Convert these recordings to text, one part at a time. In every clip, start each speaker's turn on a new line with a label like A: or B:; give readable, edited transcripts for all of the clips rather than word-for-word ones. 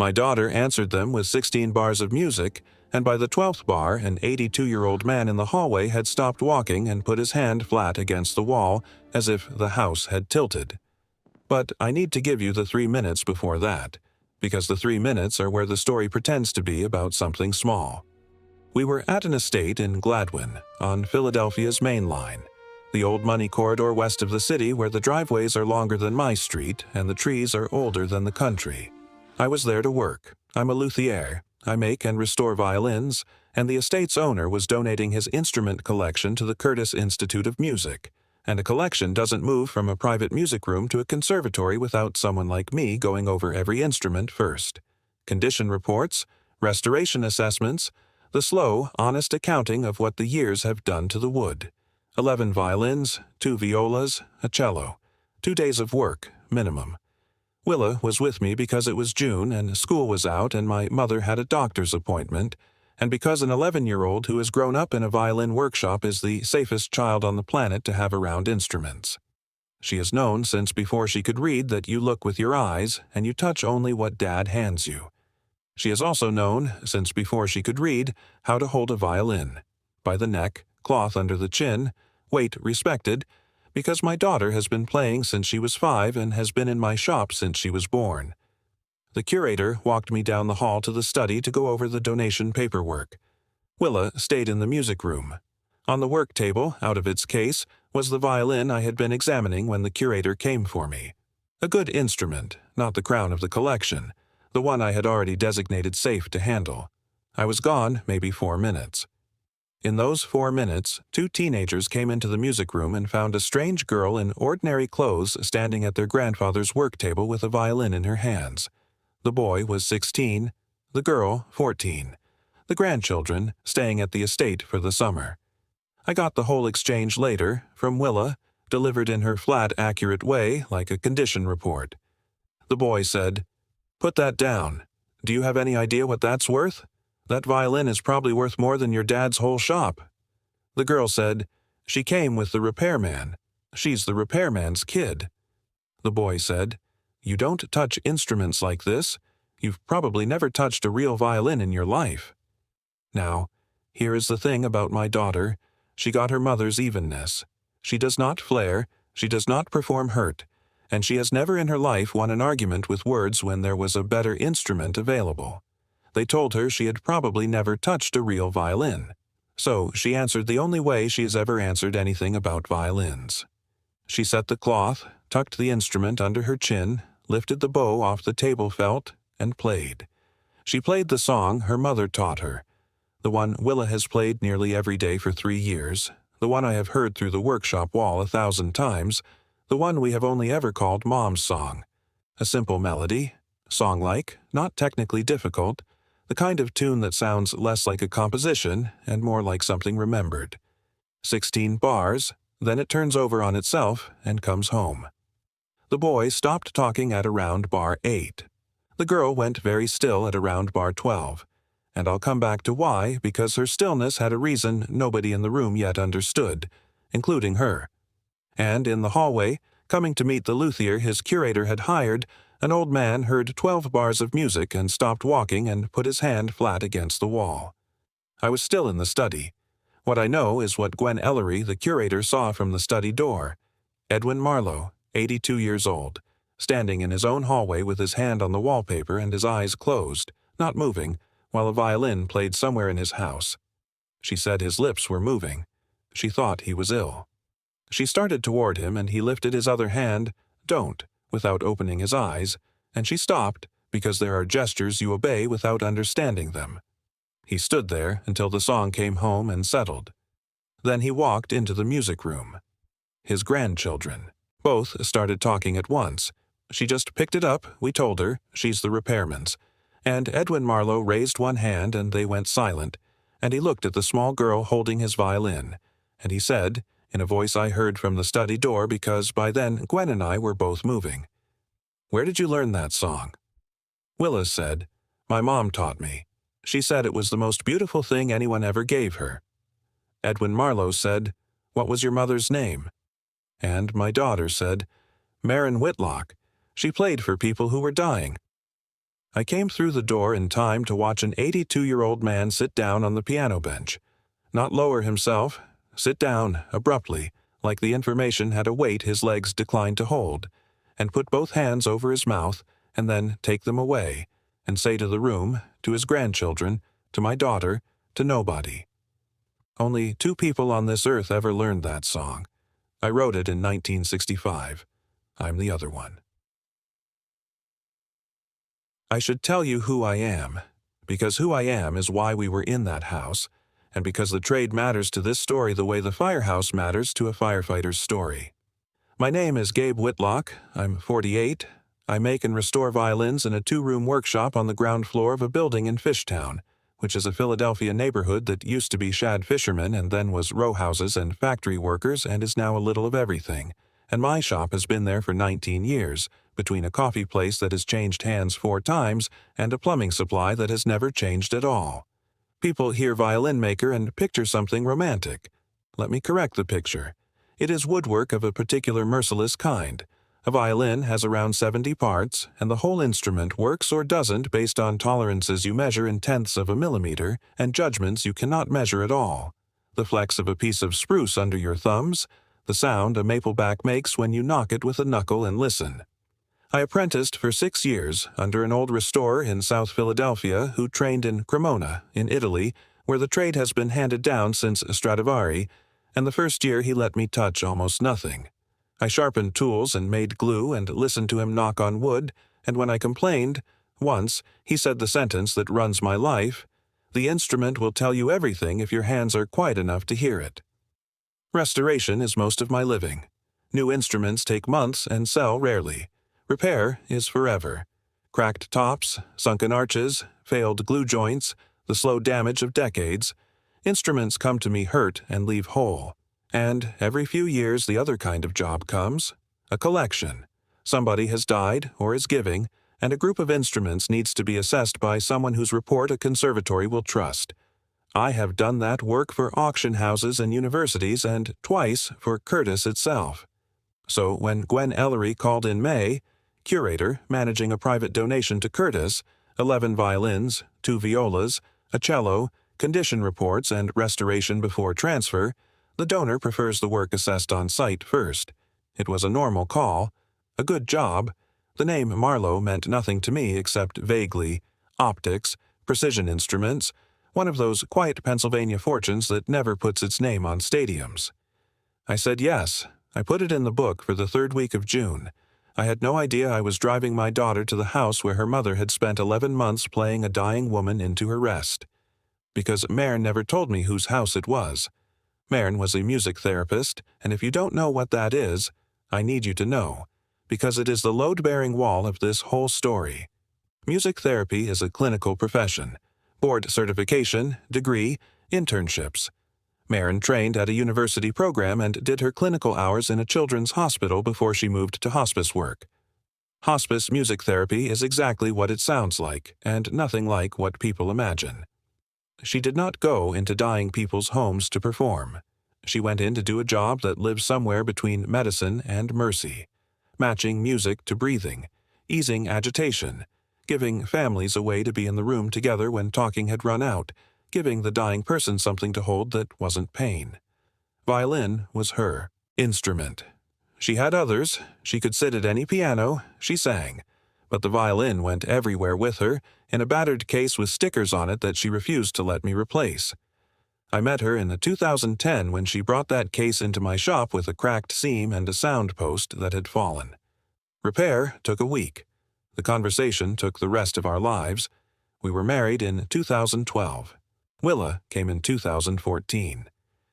A: My daughter answered them with 16 bars of music, and by the 12th bar, an 82-year-old man in the hallway had stopped walking and put his hand flat against the wall, as if the house had tilted. But I need to give you the 3 minutes before that, because the 3 minutes are where the story pretends to be about something small. We were at an estate in Gladwin, on Philadelphia's main line, the old money corridor west of the city where the driveways are longer than my street and the trees are older than the country. I was there to work. I'm a luthier. I make and restore violins, and the estate's owner was donating his instrument collection to the Curtis Institute of Music, and a collection doesn't move from a private music room to a conservatory without someone like me going over every instrument first. Condition reports, restoration assessments, the slow, honest accounting of what the years have done to the wood. 11 violins, 2 violas, a cello. 2 days of work, minimum. Willa was with me because it was June and school was out and my mother had a doctor's appointment, and because an 11-year-old who has grown up in a violin workshop is the safest child on the planet to have around instruments. She has known since before she could read that you look with your eyes and you touch only what Dad hands you. She has also known, since before she could read, how to hold a violin. By the neck, cloth under the chin, weight respected, because my daughter has been playing since she was 5 and has been in my shop since she was born. The curator walked me down the hall to the study to go over the donation paperwork. Willa stayed in the music room. On the work table, out of its case, was the violin I had been examining when the curator came for me. A good instrument, not the crown of the collection, the one I had already designated safe to handle. I was gone maybe 4 minutes. In those 4 minutes, 2 teenagers came into the music room and found a strange girl in ordinary clothes standing at their grandfather's work table with a violin in her hands. The boy was 16, the girl 14. The grandchildren staying at the estate for the summer. I got the whole exchange later, from Willa, delivered in her flat, accurate way like a condition report. The boy said, "Put that down. Do you have any idea what that's worth? That violin is probably worth more than your dad's whole shop." The girl said, "She came with the repairman. She's the repairman's kid." The boy said, "You don't touch instruments like this. You've probably never touched a real violin in your life." Now, here is the thing about my daughter. She got her mother's evenness. She does not flare, she does not perform hurt, and she has never in her life won an argument with words when there was a better instrument available. They told her she had probably never touched a real violin. So she answered the only way she has ever answered anything about violins. She set the cloth, tucked the instrument under her chin, lifted the bow off the table felt, and played. She played the song her mother taught her, the one Willa has played nearly every day for 3 years, the one I have heard through the workshop wall 1,000 times, the one we have only ever called Mom's song. A simple melody, song-like, not technically difficult, the kind of tune that sounds less like a composition and more like something remembered. 16 bars, then it turns over on itself and comes home. The boy stopped talking at around bar 8. The girl went very still at around bar 12. And I'll come back to why, because her stillness had a reason nobody in the room yet understood, including her. And in the hallway, coming to meet the luthier his curator had hired, an old man heard 12 bars of music and stopped walking and put his hand flat against the wall. I was still in the study. What I know is what Gwen Ellery, the curator, saw from the study door. Edwin Marlowe, 82 years old, standing in his own hallway with his hand on the wallpaper and his eyes closed, not moving, while a violin played somewhere in his house. She said his lips were moving. She thought he was ill. She started toward him and he lifted his other hand, "Don't," without opening his eyes, and she stopped because there are gestures you obey without understanding them. He stood there until the song came home and settled. Then he walked into the music room. His grandchildren. Both started talking at once. She just picked it up, we told her, she's the repairman's. And Edwin Marlowe raised one hand and they went silent, and he looked at the small girl holding his violin, and he said, in a voice I heard from the study door because by then Gwen and I were both moving, "Where did you learn that song?" Willa said, "My mom taught me. She said it was the most beautiful thing anyone ever gave her." Edwin Marlowe said, "What was your mother's name?" And my daughter said, "Marin Whitlock. She played for people who were dying." I came through the door in time to watch an 82-year-old man sit down on the piano bench. Not lower himself, sit down, abruptly, like the information had a weight his legs declined to hold, and put both hands over his mouth, and then take them away, and say to the room, to his grandchildren, to my daughter, to nobody. Only 2 people on this earth ever learned that song. I wrote it in 1965. I'm the other one. I should tell you who I am, because who I am is why we were in that house, and because the trade matters to this story the way the firehouse matters to a firefighter's story. My name is Gabe Whitlock. I'm 48. I make and restore violins in a 2-room workshop on the ground floor of a building in Fishtown, which is a Philadelphia neighborhood that used to be shad fishermen and then was row houses and factory workers and is now a little of everything. And my shop has been there for 19 years, between a coffee place that has changed hands 4 times and a plumbing supply that has never changed at all. People hear violin maker and picture something romantic. Let me correct the picture. It is woodwork of a particular merciless kind. A violin has around 70 parts, and the whole instrument works or doesn't based on tolerances you measure in tenths of a millimeter and judgments you cannot measure at all. The flex of a piece of spruce under your thumbs, the sound a mapleback makes when you knock it with a knuckle and listen. I apprenticed for 6 years under an old restorer in South Philadelphia who trained in Cremona, in Italy, where the trade has been handed down since Stradivari, and the first year he let me touch almost nothing. I sharpened tools and made glue and listened to him knock on wood, and when I complained, once, he said the sentence that runs my life, "The instrument will tell you everything if your hands are quiet enough to hear it." Restoration is most of my living. New instruments take months and sell rarely. Repair is forever. Cracked tops, sunken arches, failed glue joints, the slow damage of decades. Instruments come to me hurt and leave whole. And every few years the other kind of job comes, a collection. Somebody has died or is giving, and a group of instruments needs to be assessed by someone whose report a conservatory will trust. I have done that work for auction houses and universities and twice for Curtis itself. So when Gwen Ellery called in May, curator managing a private donation to Curtis, 11 violins, 2 violas, a cello, condition reports and restoration before transfer, the donor prefers the work assessed on site first. It was a normal call, a good job. The name Marlowe meant nothing to me except vaguely optics, precision instruments, one of those quiet Pennsylvania fortunes that never puts its name on stadiums. I said yes. I put it in the book for the 3rd week of June. I had no idea I was driving my daughter to the house where her mother had spent 11 months playing a dying woman into her rest. Because Maren never told me whose house it was. Maren was a music therapist, and if you don't know what that is, I need you to know, because it is the load-bearing wall of this whole story. Music therapy is a clinical profession. Board certification, degree, internships. Maren trained at a university program and did her clinical hours in a children's hospital before she moved to hospice work. Hospice music therapy is exactly what it sounds like, and nothing like what people imagine. She did not go into dying people's homes to perform. She went in to do a job that lives somewhere between medicine and mercy, matching music to breathing, easing agitation, giving families a way to be in the room together when talking had run out, giving the dying person something to hold that wasn't pain. Violin was her instrument. She had others. She could sit at any piano. She sang. But the violin went everywhere with her, in a battered case with stickers on it that she refused to let me replace. I met her in 2010 when she brought that case into my shop with a cracked seam and a sound post that had fallen. Repair took a week. The conversation took the rest of our lives. We were married in 2012. Willa came in 2014.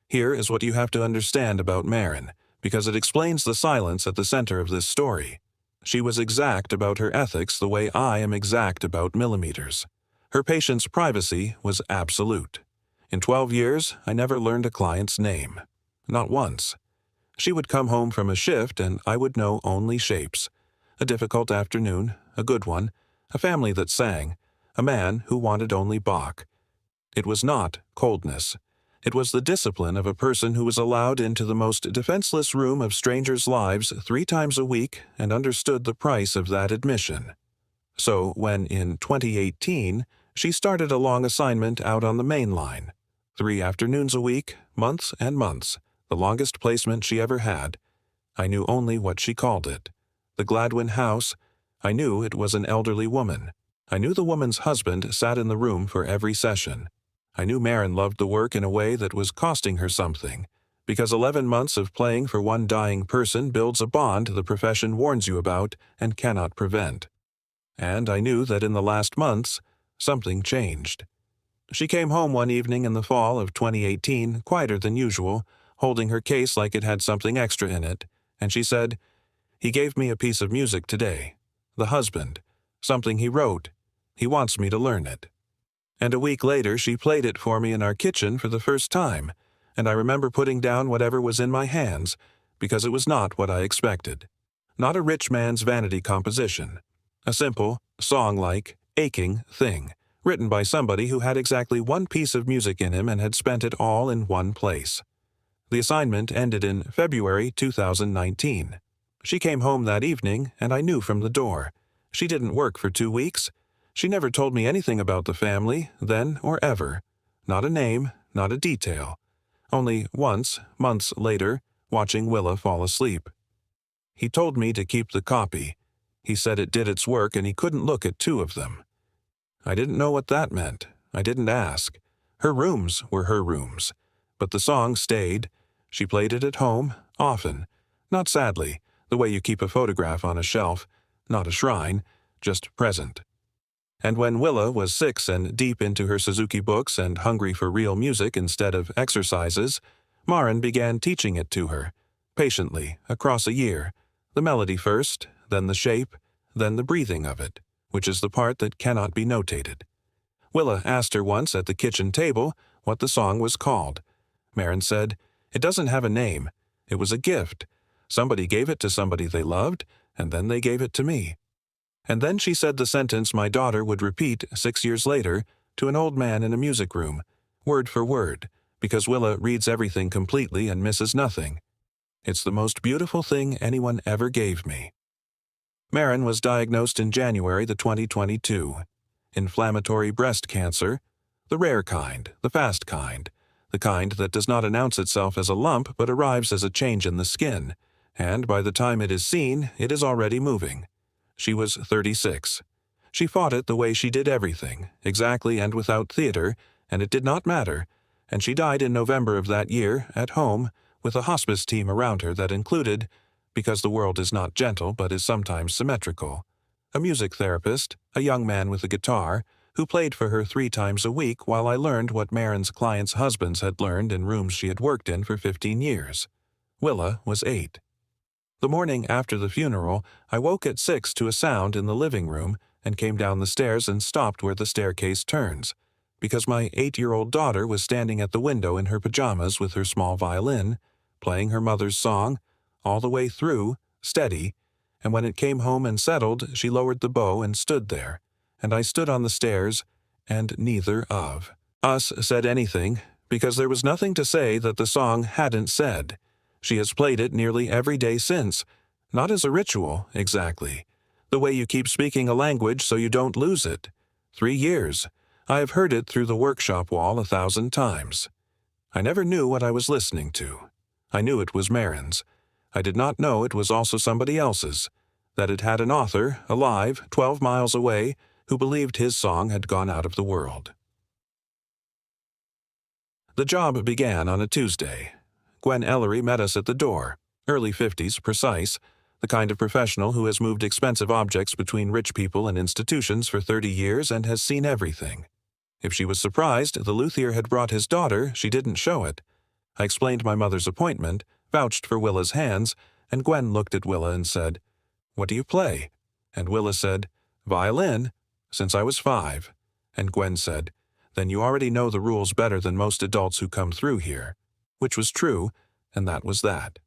A: Here is what you have to understand about Maren, because it explains the silence at the center of this story. She was exact about her ethics the way I am exact about millimeters. Her patient's privacy was absolute. In 12 years, I never learned a client's name. Not once. She would come home from a shift and I would know only shapes. A difficult afternoon, a good one, a family that sang, a man who wanted only Bach. It was not coldness. It was the discipline of a person who was allowed into the most defenseless room of strangers' lives 3 times a week and understood the price of that admission. So when in 2018, she started a long assignment out on the main line. 3 afternoons a week, months and months, the longest placement she ever had. I knew only what she called it. The Gladwin house. I knew it was an elderly woman. I knew the woman's husband sat in the room for every session. I knew Maren loved the work in a way that was costing her something, because 11 months of playing for one dying person builds a bond the profession warns you about and cannot prevent. And I knew that in the last months, something changed. She came home one evening in the fall of 2018, quieter than usual, holding her case like it had something extra in it, and she said, "He gave me a piece of music today. The husband. Something he wrote. He wants me to learn it." And a week later she played it for me in our kitchen for the first time, and I remember putting down whatever was in my hands, because it was not what I expected. Not a rich man's vanity composition. A simple, song-like, aching thing, written by somebody who had exactly one piece of music in him and had spent it all in one place. The assignment ended in February 2019. She came home that evening, and I knew from the door. She didn't work for 2 weeks. She never told me anything about the family, then or ever. Not a name, not a detail. Only once, months later, watching Willa fall asleep. He told me to keep the copy. He said it did its work and he couldn't look at 2 of them. I didn't know what that meant. I didn't ask. Her rooms were her rooms. But the song stayed. She played it at home, often. Not sadly, the way you keep a photograph on a shelf, not a shrine, just present. And when Willa was 6 and deep into her Suzuki books and hungry for real music instead of exercises, Maren began teaching it to her, patiently, across a year. The melody first, then the shape, then the breathing of it, which is the part that cannot be notated. Willa asked her once at the kitchen table what the song was called. Maren said, "It doesn't have a name. It was a gift. Somebody gave it to somebody they loved, and then they gave it to me." And then she said the sentence my daughter would repeat 6 years later to an old man in a music room, word for word, because Willa reads everything completely and misses nothing. "It's the most beautiful thing anyone ever gave me." Maren was diagnosed in January 2022. Inflammatory breast cancer, the rare kind, the fast kind, the kind that does not announce itself as a lump but arrives as a change in the skin, and by the time it is seen, it is already moving. She was 36. She fought it the way she did everything, exactly and without theater, and it did not matter, and she died in November of that year, at home, with a hospice team around her that included, because the world is not gentle but is sometimes symmetrical, a music therapist, a young man with a guitar, who played for her 3 times a week while I learned what Maren's clients' husbands had learned in rooms she had worked in for 15 years. Willa was 8. The morning after the funeral, I woke at 6 to a sound in the living room and came down the stairs and stopped where the staircase turns, because my 8-year-old daughter was standing at the window in her pajamas with her small violin, playing her mother's song, all the way through, steady, and when it came home and settled, she lowered the bow and stood there, and I stood on the stairs, and neither of us said anything, because there was nothing to say that the song hadn't said. She has played it nearly every day since, not as a ritual, exactly. The way you keep speaking a language so you don't lose it. 3 years. I have heard it through the workshop wall 1,000 times. I never knew what I was listening to. I knew it was Maren's. I did not know it was also somebody else's, that it had an author, alive, 12 miles away, who believed his song had gone out of the world. The job began on a Tuesday. Gwen Ellery met us at the door, early 50s, precise, the kind of professional who has moved expensive objects between rich people and institutions for 30 years and has seen everything. If she was surprised the luthier had brought his daughter, she didn't show it. I explained my mother's appointment, vouched for Willa's hands, and Gwen looked at Willa and said, "What do you play?" And Willa said, "Violin, since I was 5. And Gwen said, "Then you already know the rules better than most adults who come through here." Which was true, and that was that.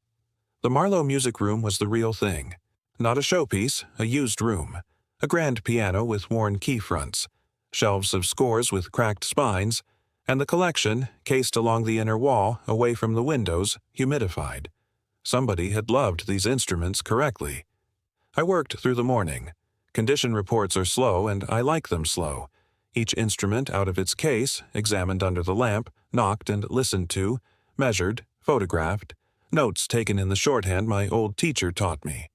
A: The Marlowe music room was the real thing. Not a showpiece, a used room. A grand piano with worn key fronts, shelves of scores with cracked spines, and the collection, cased along the inner wall, away from the windows, humidified. Somebody had loved these instruments correctly. I worked through the morning, Condition reports are slow, and I like them slow. Each instrument out of its case, examined under the lamp, knocked and listened to, measured, photographed, notes taken in the shorthand my old teacher taught me.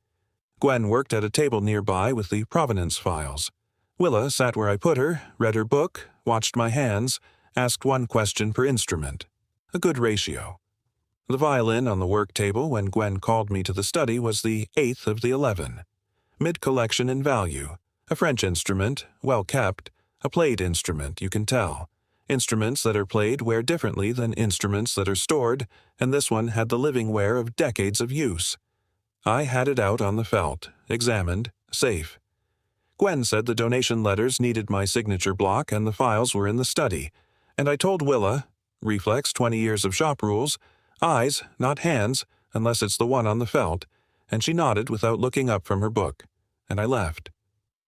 A: Gwen worked at a table nearby with the provenance files. Willa sat where I put her, read her book, watched my hands, asked one question per instrument. A good ratio. The violin on the work table when Gwen called me to the study was the 8th of the 11. Mid-collection in value. A French instrument, well kept. A played instrument, you can tell. Instruments that are played wear differently than instruments that are stored, and this one had the living wear of decades of use. I had it out on the felt, examined, safe. Gwen said the donation letters needed my signature block and the files were in the study, and I told Willa, reflex 20 years of shop rules, eyes, not hands, unless it's the one on the felt, and she nodded without looking up from her book, and I left.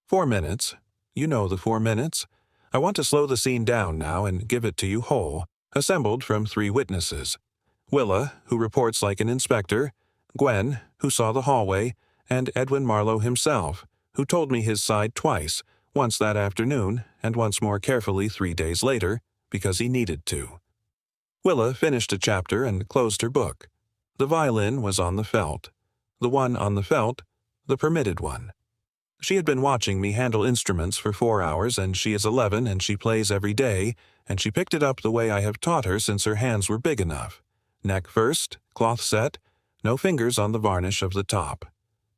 A: 4 minutes. You know the 4 minutes. I want to slow the scene down now and give it to you whole, assembled from 3 witnesses. Willa, who reports like an inspector, Gwen, who saw the hallway, and Edwin Marlowe himself, who told me his side twice, once that afternoon and once more carefully 3 days later, because he needed to. Willa finished a chapter and closed her book. The violin was on the felt. The one on the felt, the permitted one. She had been watching me handle instruments for 4 hours, and she is 11 and she plays every day, and she picked it up the way I have taught her since her hands were big enough. Neck first, cloth set, no fingers on the varnish of the top.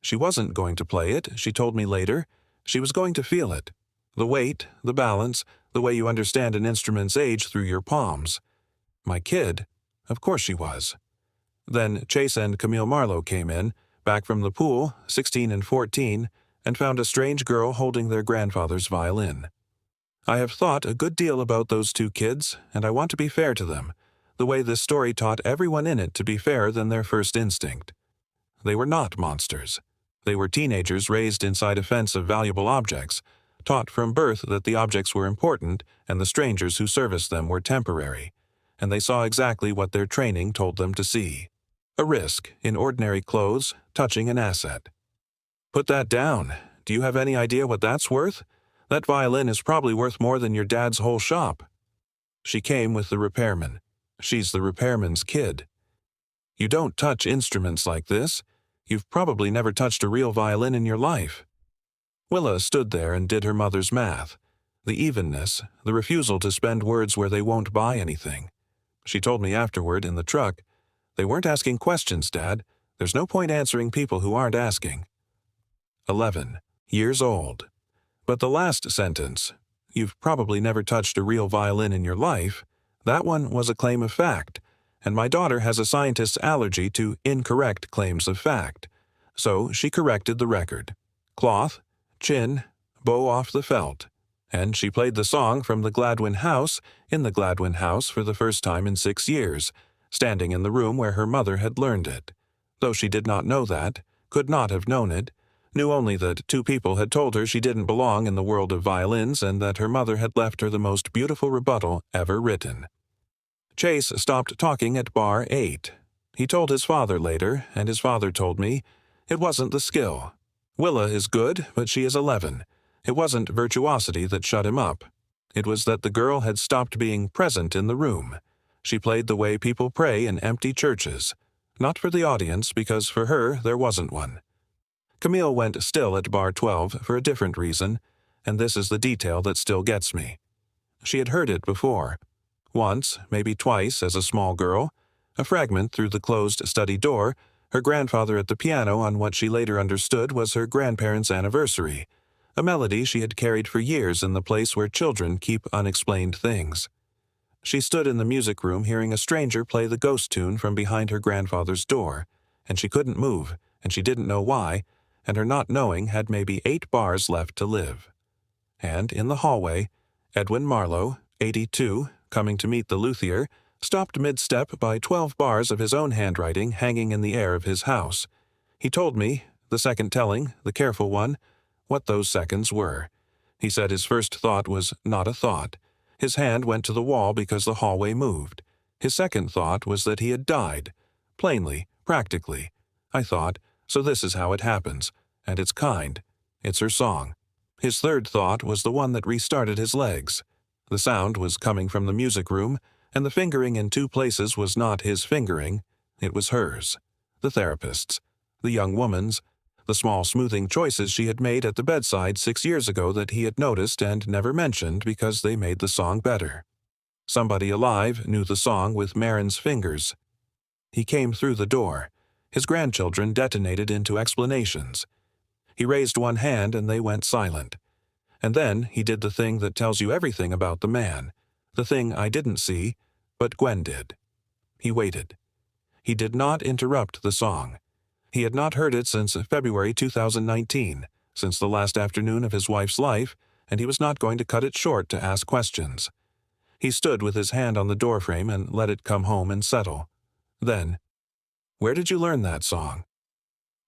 A: She wasn't going to play it, she told me later. She was going to feel it. The weight, the balance, the way you understand an instrument's age through your palms. My kid? Of course she was. Then Chase and Camille Marlowe came in, back from the pool, 16 and 14, and found a strange girl holding their grandfather's violin. I have thought a good deal about those 2 kids, and I want to be fair to them, the way this story taught everyone in it to be fairer than their first instinct. They were not monsters. They were teenagers raised inside a fence of valuable objects, taught from birth that the objects were important and the strangers who serviced them were temporary, and they saw exactly what their training told them to see. A risk, in ordinary clothes, touching an asset. Put that down. Do you have any idea what that's worth? That violin is probably worth more than your dad's whole shop. She came with the repairman. She's the repairman's kid. You don't touch instruments like this. You've probably never touched a real violin in your life. Willa stood there and did her mother's math. The evenness, the refusal to spend words where they won't buy anything. She told me afterward in the truck, "They weren't asking questions, Dad. There's no point answering people who aren't asking." 11 years old. But the last sentence, "You've probably never touched a real violin in your life," that one was a claim of fact, and my daughter has a scientist's allergy to incorrect claims of fact. So she corrected the record. Cloth, chin, bow off the felt. And she played the song from the Gladwin house in the Gladwin house for the first time in 6 years, standing in the room where her mother had learned it. Though she did not know that, could not have known it, knew only that 2 people had told her she didn't belong in the world of violins and that her mother had left her the most beautiful rebuttal ever written. Chase stopped talking at bar 8. He told his father later, and his father told me, it wasn't the skill. Willa is good, but she is 11. It wasn't virtuosity that shut him up. It was that the girl had stopped being present in the room. She played the way people pray in empty churches. Not for the audience, because for her there wasn't one. Camille went still at bar 12 for a different reason, and this is the detail that still gets me. She had heard it before. Once, maybe twice as a small girl, a fragment through the closed study door, her grandfather at the piano on what she later understood was her grandparents' anniversary, a melody she had carried for years in the place where children keep unexplained things. She stood in the music room hearing a stranger play the ghost tune from behind her grandfather's door, and she couldn't move, and she didn't know why, and her not knowing had maybe 8 bars left to live. And in the hallway, Edwin Marlowe, 82, coming to meet the luthier, stopped mid-step by 12 bars of his own handwriting hanging in the air of his house. He told me, the second telling, the careful one, what those seconds were. He said his first thought was not a thought. His hand went to the wall because the hallway moved. His second thought was that he had died. Plainly, practically. I thought, so this is how it happens. And it's kind. It's her song. His third thought was the one that restarted his legs. The sound was coming from the music room, and the fingering in two places was not his fingering, it was hers, the therapist's, the young woman's, the small smoothing choices she had made at the bedside 6 years ago that he had noticed and never mentioned because they made the song better. Somebody alive knew the song with Marin's fingers. He came through the door. His grandchildren detonated into explanations. He raised one hand and they went silent. And then he did the thing that tells you everything about the man, the thing I didn't see, but Gwen did. He waited. He did not interrupt the song. He had not heard it since February 2019, since the last afternoon of his wife's life, and he was not going to cut it short to ask questions. He stood with his hand on the doorframe and let it come home and settle. Then, "Where did you learn that song?"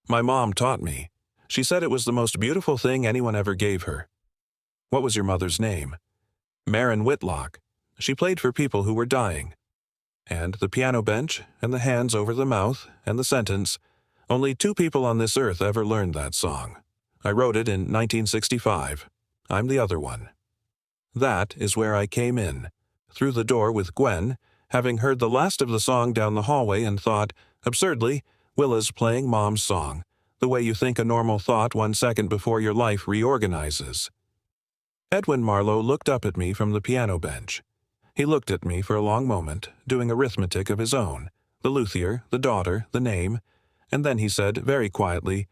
A: "My mom taught me. She said it was the most beautiful thing anyone ever gave her." "What was your mother's name?" "Marin Whitlock. She played for people who were dying." And the piano bench, and the hands over the mouth, and the sentence, "Only 2 people on this earth ever learned that song. I wrote it in 1965. I'm the other one." That is where I came in, through the door with Gwen, having heard the last of the song down the hallway and thought, absurdly, Willa's playing Mom's song, the way you think a normal thought 1 second before your life reorganizes. Edwin Marlowe looked up at me from the piano bench. He looked at me for a long moment, doing arithmetic of his own, the luthier, the daughter, the name, and then he said very quietly,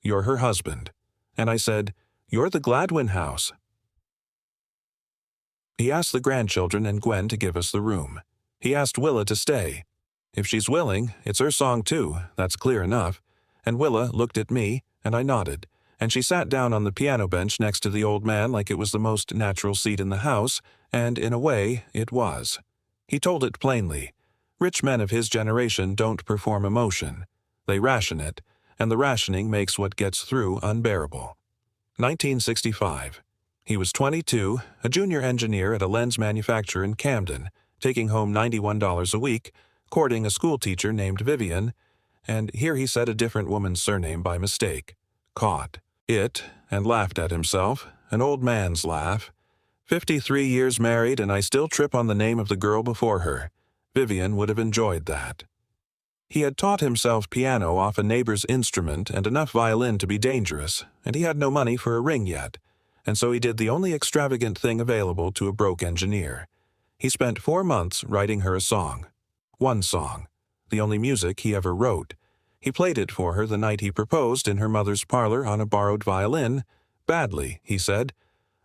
A: "You're her husband." And I said, "You're the Gladwin house." He asked the grandchildren and Gwen to give us the room. He asked Willa to stay. If she's willing, it's her song too, that's clear enough. And Willa looked at me, and I nodded, and she sat down on the piano bench next to the old man like it was the most natural seat in the house, and in a way, it was. He told it plainly. Rich men of his generation don't perform emotion. They ration it, and the rationing makes what gets through unbearable. 1965. He was 22, a junior engineer at a lens manufacturer in Camden, taking home $91 a week, courting a schoolteacher named Vivian, and here he said a different woman's surname by mistake. Caught it, and laughed at himself, an old man's laugh. 53 years married, and I still trip on the name of the girl before her. Vivian would have enjoyed that. He had taught himself piano off a neighbor's instrument and enough violin to be dangerous, and he had no money for a ring yet, and so he did the only extravagant thing available to a broke engineer. He spent 4 months writing her a song. One song. The only music he ever wrote. He played it for her the night he proposed in her mother's parlor on a borrowed violin. Badly, he said.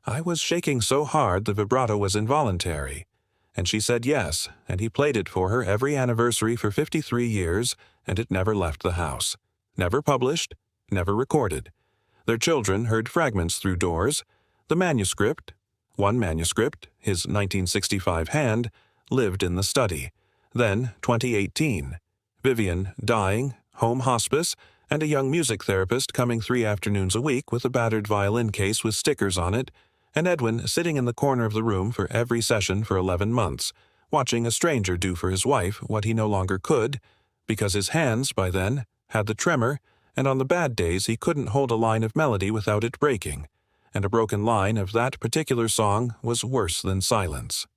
A: I was shaking so hard the vibrato was involuntary. And she said yes, and he played it for her every anniversary for 53 years, and it never left the house. Never published, never recorded. Their children heard fragments through doors. The manuscript, one manuscript, his 1965 hand, lived in the study. Then, 2018. Vivian dying, home hospice, and a young music therapist coming 3 afternoons a week with a battered violin case with stickers on it, and Edwin sitting in the corner of the room for every session for 11 months, watching a stranger do for his wife what he no longer could, because his hands, by then, had the tremor, and on the bad days he couldn't hold a line of melody without it breaking, and a broken line of that particular song was worse than silence.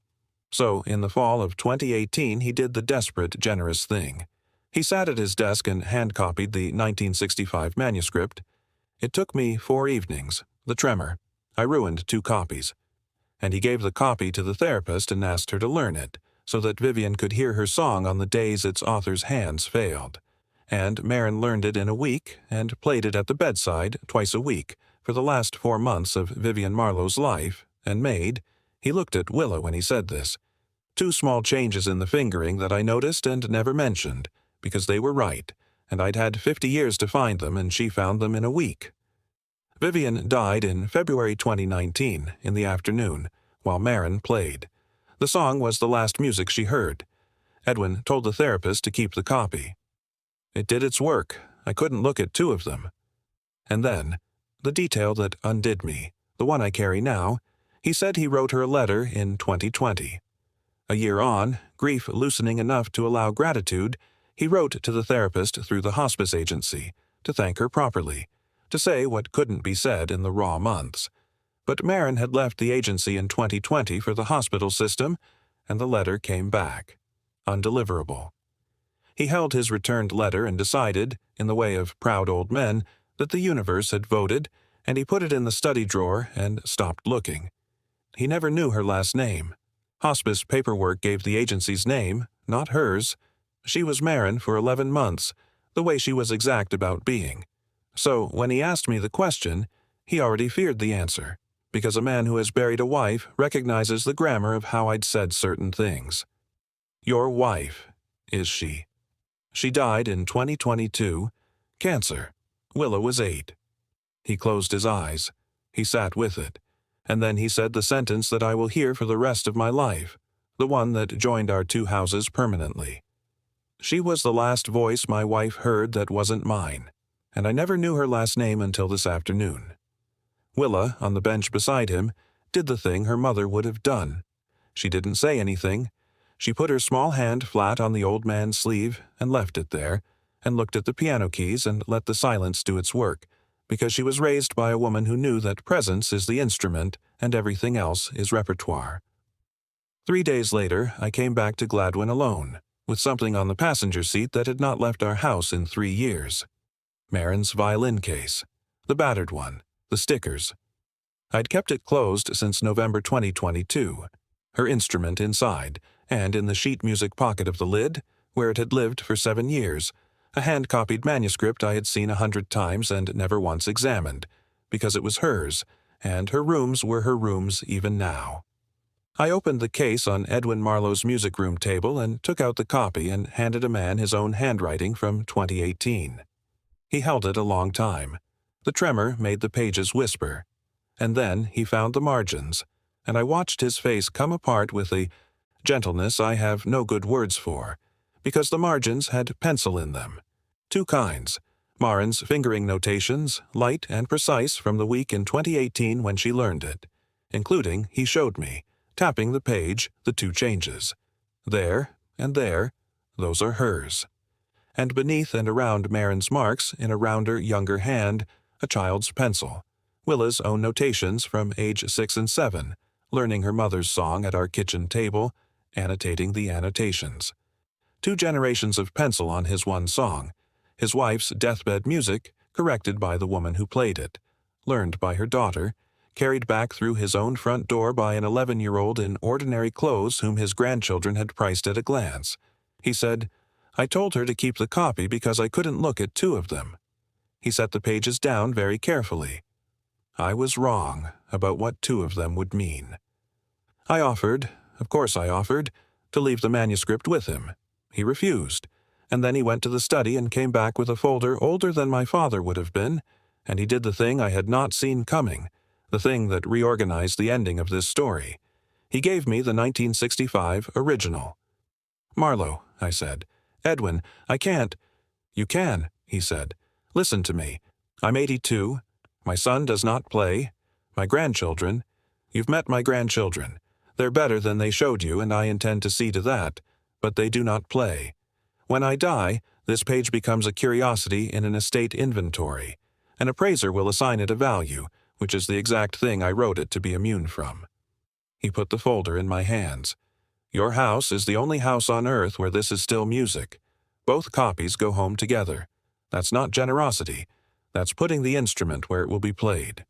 A: So, in the fall of 2018, he did the desperate, generous thing. He sat at his desk and hand-copied the 1965 manuscript. It took me 4 evenings, the tremor. I ruined 2 copies. And he gave the copy to the therapist and asked her to learn it, so that Vivian could hear her song on the days its author's hands failed. And Marin learned it in a week and played it at the bedside twice a week for the last 4 months of Vivian Marlowe's life, and Maid. He looked at Willa when he said this. 2 small changes in the fingering that I noticed and never mentioned, because they were right, and I'd had 50 years to find them, and she found them in a week. Vivian died in February 2019, in the afternoon, while Marin played. The song was the last music she heard. Edwin told the therapist to keep the copy. It did its work. I couldn't look at 2 of them. And then, the detail that undid me, the one I carry now, he said he wrote her a letter in 2020. A year on, grief loosening enough to allow gratitude, he wrote to the therapist through the hospice agency, to thank her properly, to say what couldn't be said in the raw months. But Marin had left the agency in 2020 for the hospital system, and the letter came back. Undeliverable. He held his returned letter and decided, in the way of proud old men, that the universe had voted, and he put it in the study drawer and stopped looking. He never knew her last name. Hospice paperwork gave the agency's name, not hers. She was Marin for 11 months, the way she was exact about being. So when he asked me the question, he already feared the answer, because a man who has buried a wife recognizes the grammar of how I'd said certain things. Your wife, is she? She died in 2022. Cancer. Willa was 8. He closed his eyes. He sat with it. And then he said the sentence that I will hear for the rest of my life, the one that joined our 2 houses permanently. She was the last voice my wife heard that wasn't mine, and I never knew her last name until this afternoon. Willa, on the bench beside him, did the thing her mother would have done. She didn't say anything. She put her small hand flat on the old man's sleeve and left it there, and looked at the piano keys and let the silence do its work, because she was raised by a woman who knew that presence is the instrument and everything else is repertoire. 3 days later, I came back to Gladwin alone, with something on the passenger seat that had not left our house in 3 years. Marin's violin case. The battered one. The stickers. I'd kept it closed since November 2022. Her instrument inside, and in the sheet music pocket of the lid, where it had lived for 7 years, a hand-copied manuscript I had seen 100 times and never once examined, because it was hers, and her rooms were her rooms even now. I opened the case on Edwin Marlowe's music room table and took out the copy and handed a man his own handwriting from 2018. He held it a long time. The tremor made the pages whisper. And then he found the margins, and I watched his face come apart with a gentleness I have no good words for, because the margins had pencil in them. 2 kinds. Marin's fingering notations, light and precise from the week in 2018 when she learned it, including, he showed me, tapping the page, the 2 changes. There and there, those are hers. And beneath and around Marin's marks, in a rounder, younger hand, a child's pencil. Willa's own notations from age 6 and 7, learning her mother's song at our kitchen table, annotating the annotations. 2 generations of pencil on his one song, his wife's deathbed music, corrected by the woman who played it, learned by her daughter, carried back through his own front door by an 11-year-old in ordinary clothes whom his grandchildren had priced at a glance. He said, I told her to keep the copy because I couldn't look at 2 of them. He set the pages down very carefully. I was wrong about what 2 of them would mean. I offered, of course I offered, to leave the manuscript with him. He refused, and then he went to the study and came back with a folder older than my father would have been, and he did the thing I had not seen coming, the thing that reorganized the ending of this story. He gave me the 1965 original. Marlowe, I said. Edwin, I can't. You can, he said. Listen to me. I'm 82. My son does not play. My grandchildren. You've met my grandchildren. They're better than they showed you, and I intend to see to that. But they do not play. When I die, this page becomes a curiosity in an estate inventory. An appraiser will assign it a value, which is the exact thing I wrote it to be immune from. He put the folder in my hands. Your house is the only house on earth where this is still music. Both copies go home together. That's not generosity. That's putting the instrument where it will be played.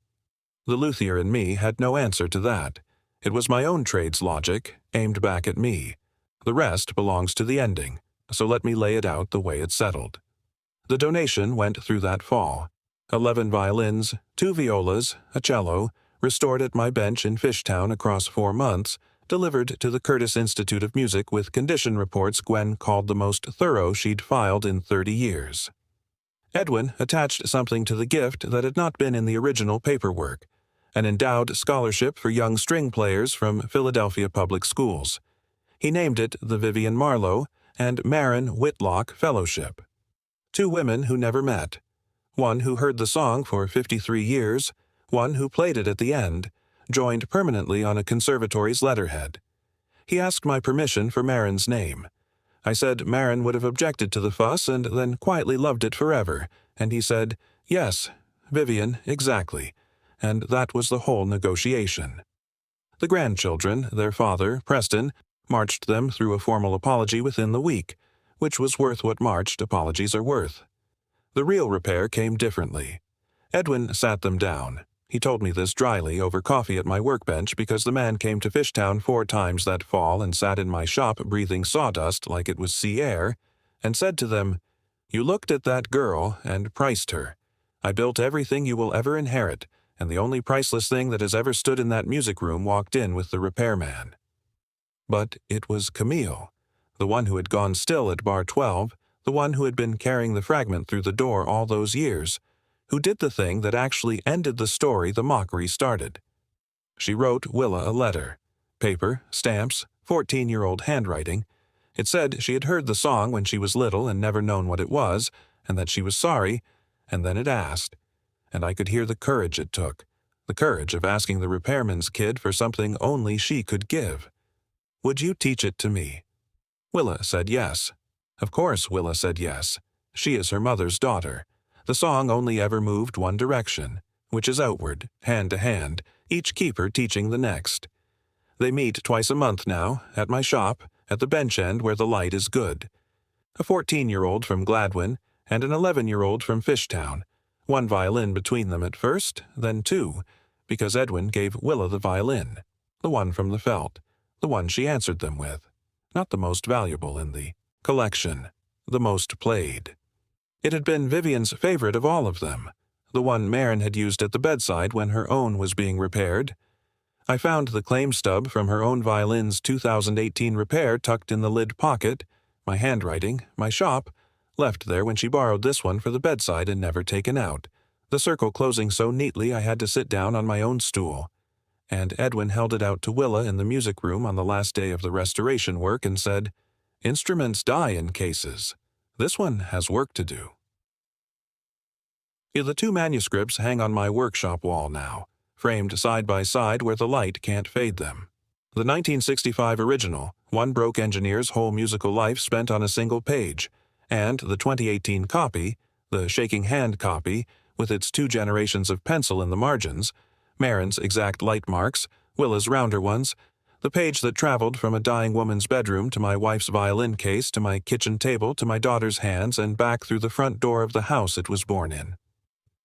A: The luthier in me had no answer to that. It was my own trade's logic, aimed back at me. The rest belongs to the ending, so let me lay it out the way it's settled. The donation went through that fall. 11 violins, 2 violas, a cello, restored at my bench in Fishtown across 4 months, delivered to the Curtis Institute of Music with condition reports Gwen called the most thorough she'd filed in 30 years. Edwin attached something to the gift that had not been in the original paperwork, an endowed scholarship for young string players from Philadelphia Public Schools. He named it the Vivian Marlowe and Marin Whitlock Fellowship. 2 women who never met. One who heard the song for 53 years, one who played it at the end, joined permanently on a conservatory's letterhead. He asked my permission for Marin's name. I said Marin would have objected to the fuss and then quietly loved it forever, and he said, yes, Vivian, exactly. and that was the whole negotiation. The grandchildren, their father, Preston, marched them through a formal apology within the week, which was worth what marched apologies are worth. The real repair came differently. Edwin sat them down. He told me this dryly over coffee at my workbench because the man came to Fishtown 4 times that fall and sat in my shop breathing sawdust like it was sea air, and said to them, "You looked at that girl and priced her. I built everything you will ever inherit, and the only priceless thing that has ever stood in that music room walked in with the repairman." But it was Camille, the one who had gone still at bar 12, the one who had been carrying the fragment through the door all those years, who did the thing that actually ended the story the mockery started. She wrote Willa a letter. Paper, stamps, 14-year-old handwriting. It said she had heard the song when she was little and never known what it was, and that she was sorry, and then it asked. And I could hear the courage it took, the courage of asking the repairman's kid for something only she could give. "Would you teach it to me?" Willa said yes. Of course Willa said yes. She is her mother's daughter. The song only ever moved one direction, which is outward, hand to hand, each keeper teaching the next. They meet twice a month now, at my shop, at the bench end where the light is good. A 14-year-old from Gladwin and an 11-year-old from Fishtown. 1 violin between them at first, then 2, because Edwin gave Willa the violin, the one from the felt, the one she answered them with, not the most valuable in the collection, the most played. It had been Vivian's favorite of all of them, the one Marin had used at the bedside when her own was being repaired. I found the claim stub from her own violin's 2018 repair tucked in the lid pocket, my handwriting, my shop, left there when she borrowed this one for the bedside and never taken out, the circle closing so neatly I had to sit down on my own stool. And Edwin held it out to Willa in the music room on the last day of the restoration work and said, "Instruments die in cases. This one has work to do." The 2 manuscripts hang on my workshop wall now, framed side by side where the light can't fade them. The 1965 original, one broke engineer's whole musical life spent on a single page, and the 2018 copy, the shaking hand copy, with its 2 generations of pencil in the margins, Marin's exact light marks, Willa's rounder ones, the page that traveled from a dying woman's bedroom to my wife's violin case to my kitchen table to my daughter's hands and back through the front door of the house it was born in.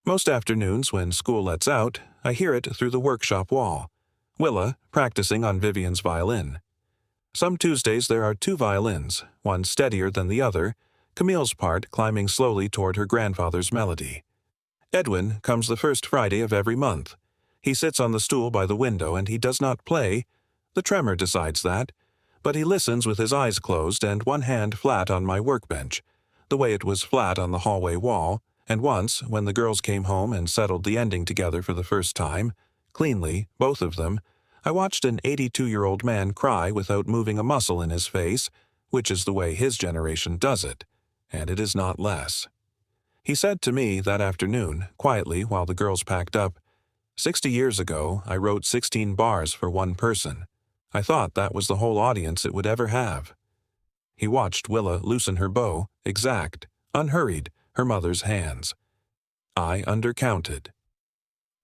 A: Most afternoons when school lets out, I hear it through the workshop wall. Willa practicing on Vivian's violin. Some Tuesdays there are 2 violins, one steadier than the other, Camille's part climbing slowly toward her grandfather's melody. Edwin comes the first Friday of every month. He sits on the stool by the window and he does not play. The tremor decides that, but he listens with his eyes closed and one hand flat on my workbench, the way it was flat on the hallway wall, and once, when the girls came home and settled the ending together for the first time, cleanly, both of them, I watched an 82-year-old man cry without moving a muscle in his face, which is the way his generation does it, and it is not less. He said to me that afternoon, quietly while the girls packed up, 60 years ago I wrote 16 bars for one person. I thought that was the whole audience it would ever have. He watched Willa loosen her bow, exact, unhurried, her mother's hands. I undercounted.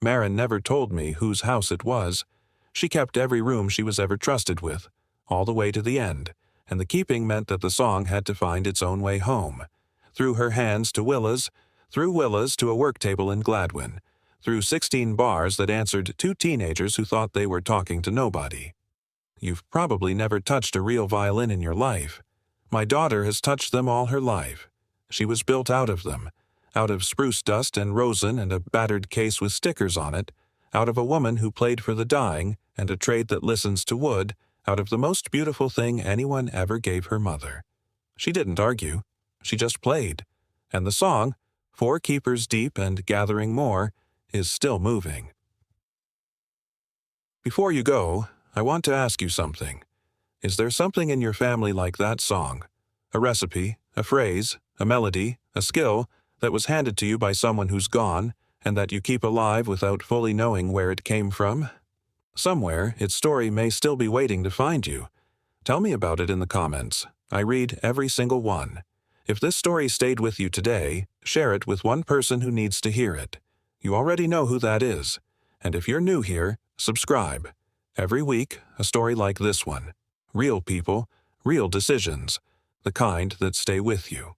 A: Marin never told me whose house it was. She kept every room she was ever trusted with, all the way to the end, and the keeping meant that the song had to find its own way home. Through her hands to Willa's, through Willa's to a work table in Gladwin, through 16 bars that answered 2 teenagers who thought they were talking to nobody. You've probably never touched a real violin in your life. My daughter has touched them all her life. She was built out of them, out of spruce dust and rosin and a battered case with stickers on it, out of a woman who played for the dying and a trade that listens to wood, out of the most beautiful thing anyone ever gave her mother. She didn't argue. She just played. And the song, 4 keepers deep and gathering more, is still moving. Before you go, I want to ask you something. Is there something in your family like that song? A recipe, a phrase, a melody, a skill that was handed to you by someone who's gone and that you keep alive without fully knowing where it came from? Somewhere, its story may still be waiting to find you. Tell me about it in the comments. I read every single one. If this story stayed with you today, share it with one person who needs to hear it. You already know who that is. And if you're new here, subscribe. Every week, a story like this one. Real people, real decisions, the kind that stay with you.